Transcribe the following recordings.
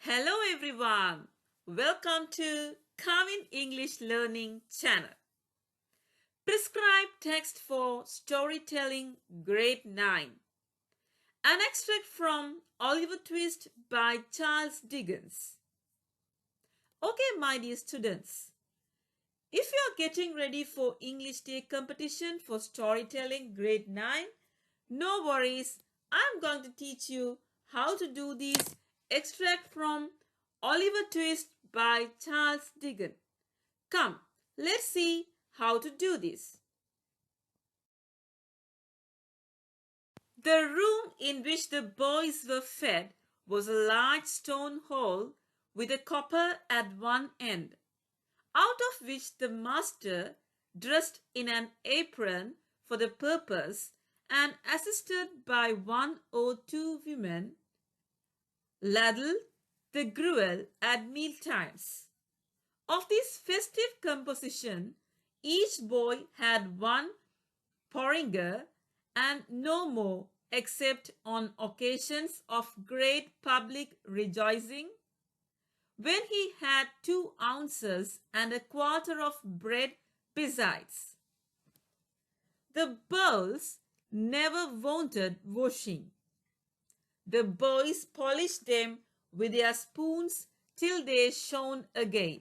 Hello everyone. Welcome to Kavin English Learning Channel. Prescribed text for storytelling grade 9. An extract from Oliver Twist by Charles Dickens. Okay, my dear students. If you are getting ready for English Day competition for storytelling grade 9, no worries. I'm going to teach you how to do this extract from Oliver Twist by Charles Dickens. Come, let's see how to do this. The room in which the boys were fed was a large stone hall with a copper at one end, out of which the master, dressed in an apron for the purpose and assisted by one or two women, ladled the gruel at meal times. Of this festive composition, each boy had one porringer and no more except on occasions of great public rejoicing, when he had 2 ounces and a quarter of bread besides. The bowls never wanted washing. The boys polished them with their spoons till they shone again.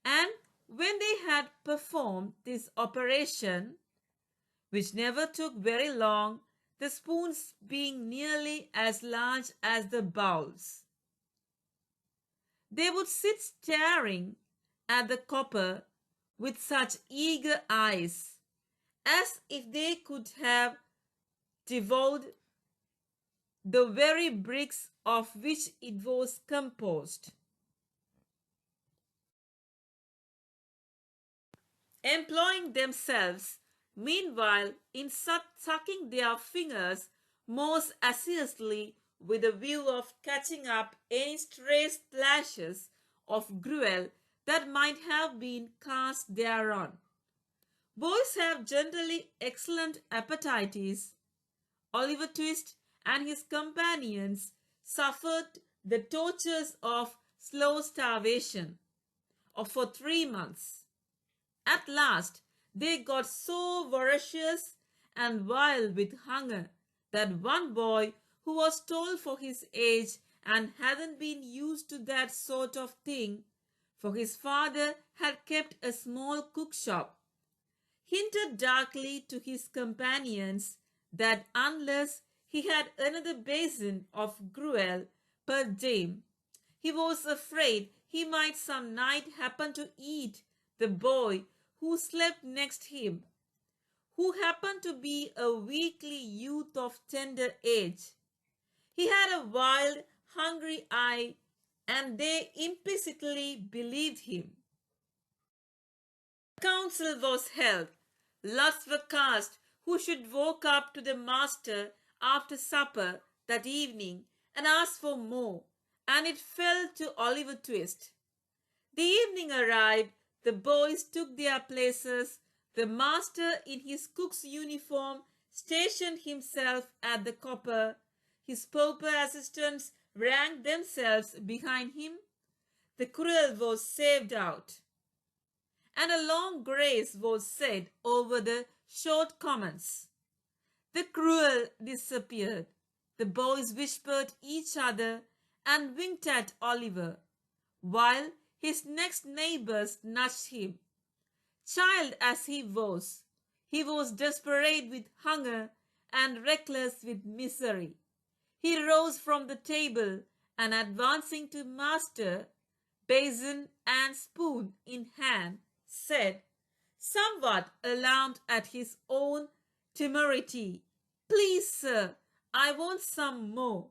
And when they had performed this operation, which never took very long, the spoons being nearly as large as the bowls, they would sit staring at the copper with such eager eyes, as if they could have devoured the very bricks of which it was composed. Employing themselves meanwhile in sucking their fingers most assiduously with a view of catching up any stray splashes of gruel that might have been cast thereon. Boys have generally excellent appetites. Oliver Twist and his companions suffered the tortures of slow starvation for 3 months. At last, they got so voracious and wild with hunger that one boy, who was tall for his age and hadn't been used to that sort of thing, for his father had kept a small cook shop, hinted darkly to his companions that unless he had another basin of gruel per diem, he was afraid he might some night happen to eat the boy who slept next him, who happened to be a weakly youth of tender age. He had a wild, hungry eye, and they implicitly believed him. A council was held. Lots were cast who should walk up to the master after supper that evening and ask for more, and it fell to Oliver Twist. The evening arrived, the boys took their places, the master in his cook's uniform stationed himself at the copper, his pauper assistants ranked themselves behind him, the gruel was served out, and a long grace was said over the short comments. The gruel disappeared. The boys whispered each other and winked at Oliver, while his next neighbors nudged him. Child as he was desperate with hunger and reckless with misery. He rose from the table and, advancing to master, basin and spoon in hand, said, somewhat alarmed at his own temerity, please, sir, I want some more.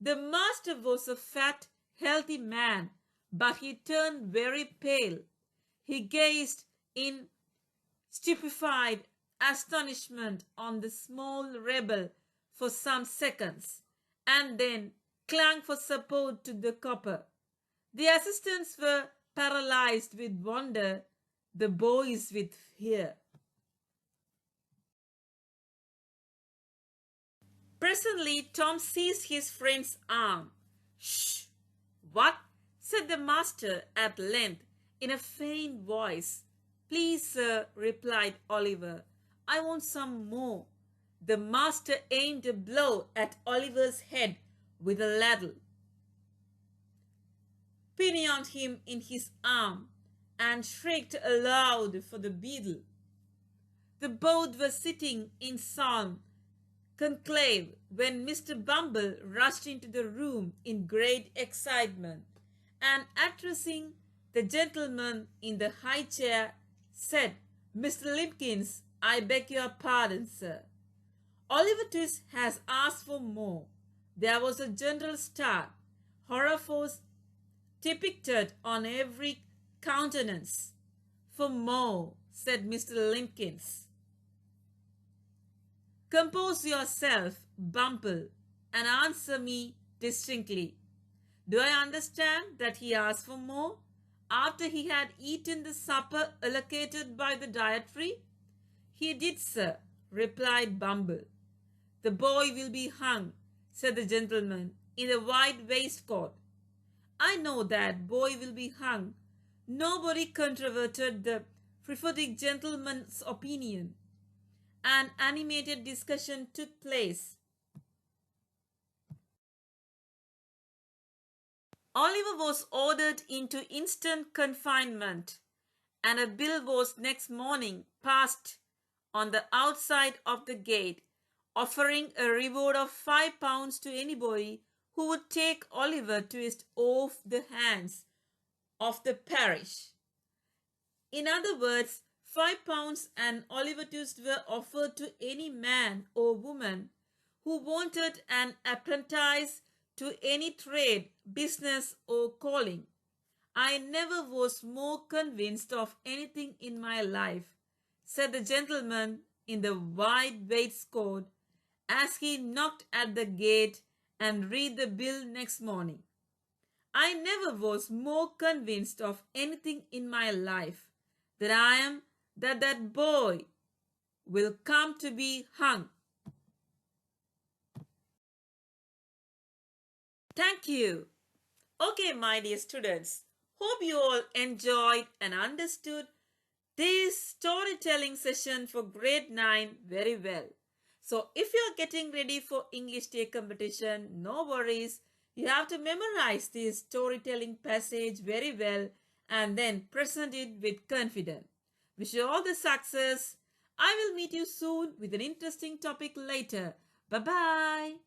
The master was a fat, healthy man, but he turned very pale. He gazed in stupefied astonishment on the small rebel for some seconds, and then clung for support to the copper. The assistants were paralyzed with wonder, the boys with fear. Presently, Tom seized his friend's arm. Shh! "What?" said the master at length in a faint voice. "Please, sir," replied Oliver, "I want some more." The master aimed a blow at Oliver's head with a ladle, pinioned him in his arm, and shrieked aloud for the beadle. The both were sitting in solemn conclave when Mr. Bumble rushed into the room in great excitement, and addressing the gentleman in the high chair, said, "Mr. Limpkins, I beg your pardon, sir. Oliver Twist has asked for more." There was a general start. Horror was depicted on every countenance. "For more," said Mr. Limpkins. "Compose yourself, Bumble, and answer me distinctly. Do I understand that he asked for more after he had eaten the supper allocated by the dietary?" "He did, sir," replied Bumble. "The boy will be hung," said the gentleman in the white waistcoat. "I know that boy will be hung." Nobody controverted the prophetic gentleman's opinion. An animated discussion took place. Oliver was ordered into instant confinement, and a bill was next morning passed on the outside of the gate, offering a reward of £5 to anybody who would take Oliver Twist off the hands of the parish. In other words, £5 and Oliver Twist were offered to any man or woman who wanted an apprentice to any trade, business, or calling. "I never was more convinced of anything in my life," said the gentleman in the white waistcoat as he knocked at the gate and read the bill next morning. "I never was more convinced of anything in my life than I am that boy will come to be hung." Thank you. Okay, my dear students, hope you all enjoyed and understood this storytelling session for grade 9 very well. So if you are getting ready for English Day competition, no worries. You have to memorize this storytelling passage very well and then present it with confidence. Wish you all the success. I will meet you soon with an interesting topic later. Bye-bye.